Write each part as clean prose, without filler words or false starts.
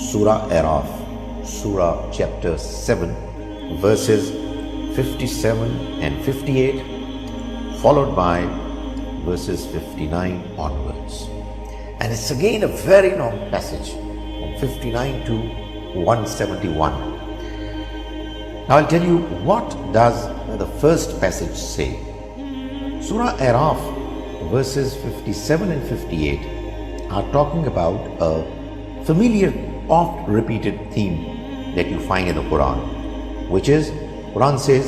Surah Araf, Surah chapter 7, verses 57 and 58, followed by verses 59 onwards. And it's again a very long passage, from 59 to 171. Now I'll tell you, what does the first passage say? Surah Araf, verses 57 and 58 are talking about a familiar, oft repeated theme that you find in the Quran, which is, Quran says,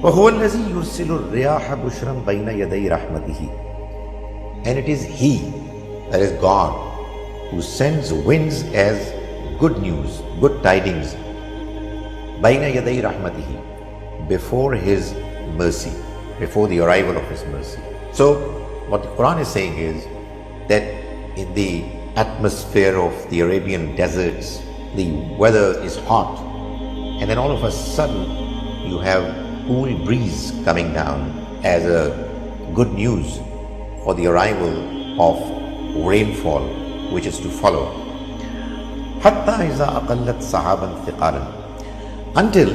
وَهُوَ الَّذِي يُرْسِلُ الرِّيَاحَ بُشْرًا بَيْنَ يَدَيْ رَحْمَتِهِ. And it is He, that is God, who sends winds as good news, good tidings, بَيْنَ يَدَيْ رَحْمَتِهِ, before His mercy, before the arrival of His mercy. So what the Quran is saying is that in the atmosphere of the Arabian deserts, the weather is hot, and then all of a sudden you have cool breeze coming down as a good news for the arrival of rainfall, which is to follow. حَتَّى إِذَا أَقَلَّتْ سَحَابًا ثِقَالًا, until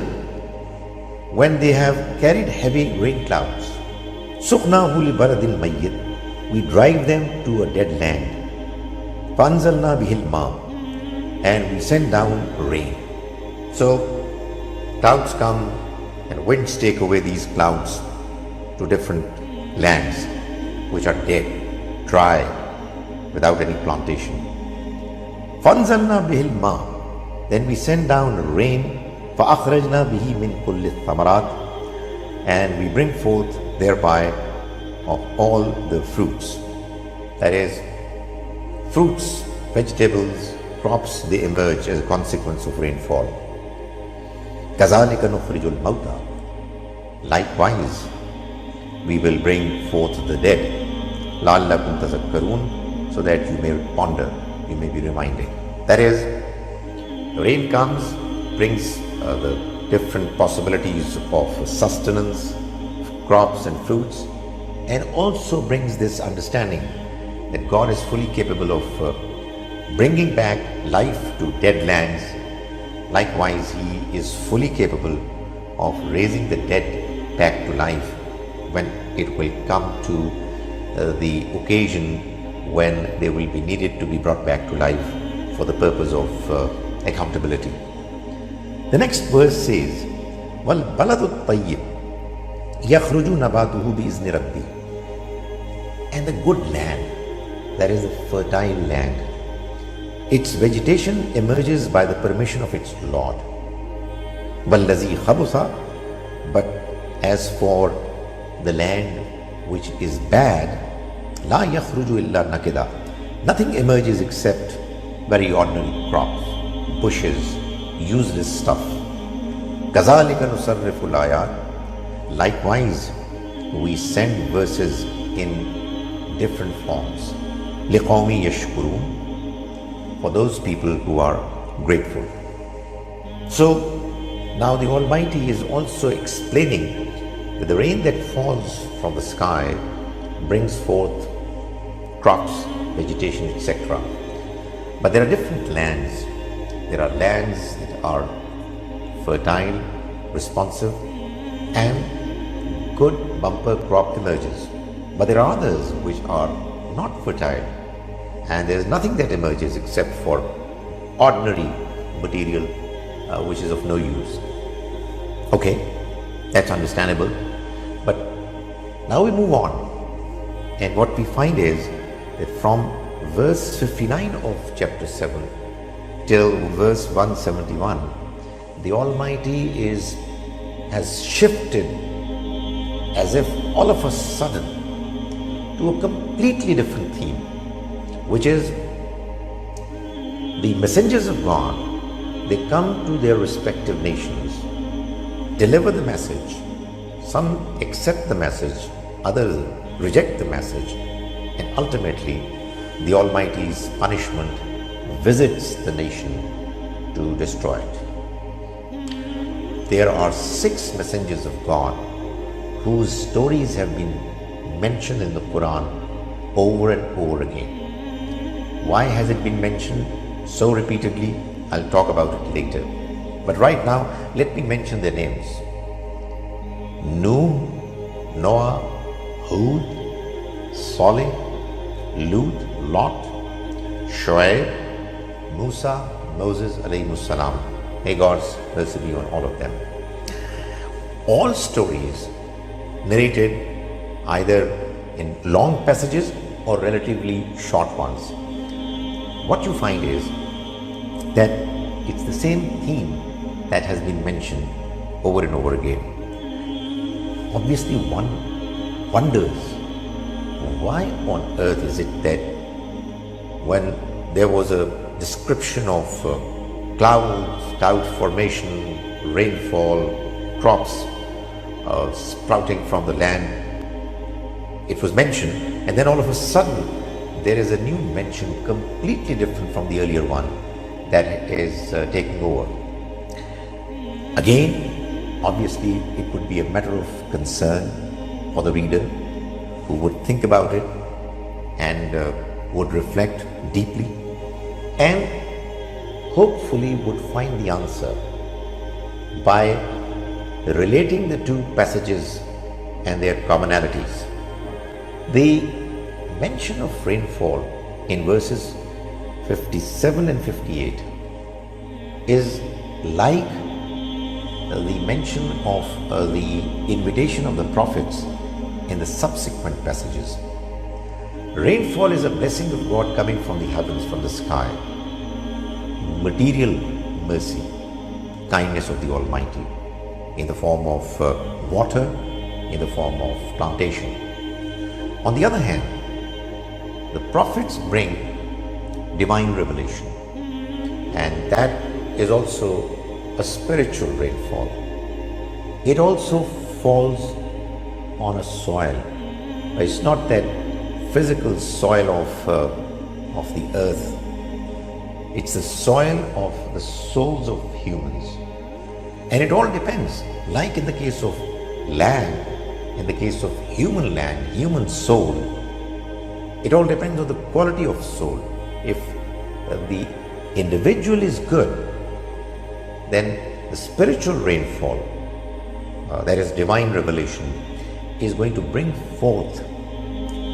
when they have carried heavy rain clouds, سُقْنَاهُ لِبَلَدٍ مَيِّتٍ, we drive them to a dead land. فَأَنزَلْنَا بِهِ الْمَاءَ, and we send down rain. So clouds come and winds take away these clouds to different lands which are dead, dry, without any plantation. فَأَنزَلْنَا بِهِ الْمَاءَ, then we send down rain. فَأَخْرَجْنَا بِهِ مِنْ كُلِّ الثَّمَرَاتِ, and we bring forth thereby of all the fruits. That is, fruits, vegetables, crops, they emerge as a consequence of rainfall. كَذَلِكَ نُخْرِجُ الْمَوْتَى, likewise we will bring forth the dead. لَعَلَّكُمْ تَذَكَّرُونَ, so that you may ponder, you may be reminded. That is, the rain comes, brings the different possibilities of sustenance, crops and fruits, and also brings this understanding that God is fully capable of bringing back life to dead lands. Likewise, He is fully capable of raising the dead back to life when it will come to the occasion when they will be needed to be brought back to life for the purpose of accountability. The next verse says, وَالْبَلَدُ الطَّيِّبُ يَخْرُجُ نَبَاتُهُ بِإِذْنِ رَبِّهِ, and the good land, that is the fertile land, its vegetation emerges by the permission of its Lord. وَالَّذِي خَبُثَ, but as for the land which is bad, لَا يَخْرُجُ إِلَّا نَكِدًا, nothing emerges except very ordinary crops, bushes, useless stuff. كَذَلِكَ نُصَرِّفُ الْآيَاتِ, likewise we send verses in different forms. لِقَوْمِ يَشْكُرُونَ, for those people who are grateful. So now the Almighty is also explaining that the rain that falls from the sky brings forth crops, vegetation, etc. But there are different lands. There are lands that are fertile, responsive, and good bumper crop emerges. But there are others which are not fertile, and there is nothing that emerges except for ordinary material which is of no use. Okay, that's understandable. But now we move on, and what we find is that from verse 59 of chapter 7 till verse 171, the Almighty has shifted as if all of a sudden to a completely different theme, which is the messengers of God. They come to their respective nations, deliver the message. Some accept the message, others reject the message, and ultimately the Almighty's punishment visits the nation to destroy it. There are 6 messengers of God whose stories have been mentioned in the Quran over and over again. Why has it been mentioned so repeatedly? I'll talk about it later. But right now, let me mention their names. Nuh, Noah, Hud, Saleh, Lut, Lot, Shu'aib, Musa, Moses alayhimus salam. May God's mercy be on all of them. All stories narrated either in long passages or relatively short ones. What you find is that it's the same theme that has been mentioned over and over again. Obviously, one wonders, why on earth is it that when there was a description of clouds, cloud formation, rainfall, crops sprouting from the land, it was mentioned, and then all of a sudden there is a new mention completely different from the earlier one that is taking over. Again, obviously it would be a matter of concern for the reader who would think about it and would reflect deeply and hopefully would find the answer by relating the two passages and their commonalities. The mention of rainfall in verses 57 and 58 is like the mention of the invitation of the prophets in the subsequent passages. Rainfall is a blessing of God coming from the heavens, from the sky. Material mercy, kindness of the Almighty, in the form of water, in the form of plantation. On the other hand, the prophets bring divine revelation, and that is also a spiritual rainfall. It also falls on a soil. It's not that physical soil of the earth. It's the soil of the souls of humans. And it all depends, like in the case of land, in the case of human land, human soul, it all depends on the quality of soul. If the individual is good, then the spiritual rainfall, that is divine revelation, is going to bring forth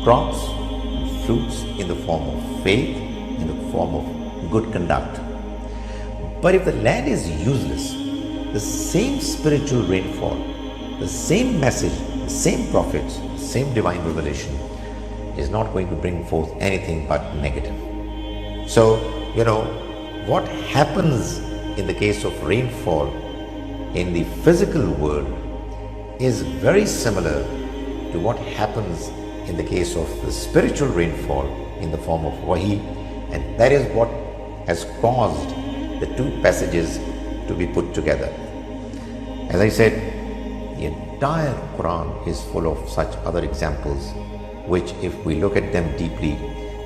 crops and fruits in the form of faith, in the form of good conduct. But if the land is useless, the same spiritual rainfall, the same message, the same prophets, the same divine revelation is not going to bring forth anything but negative. So, what happens in the case of rainfall in the physical world is very similar to what happens in the case of the spiritual rainfall in the form of wahi, and that is what has caused the two passages to be put together. As I said, the entire Quran is full of such other examples, which if we look at them deeply,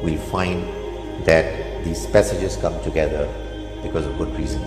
we'll find that these passages come together because of good reason.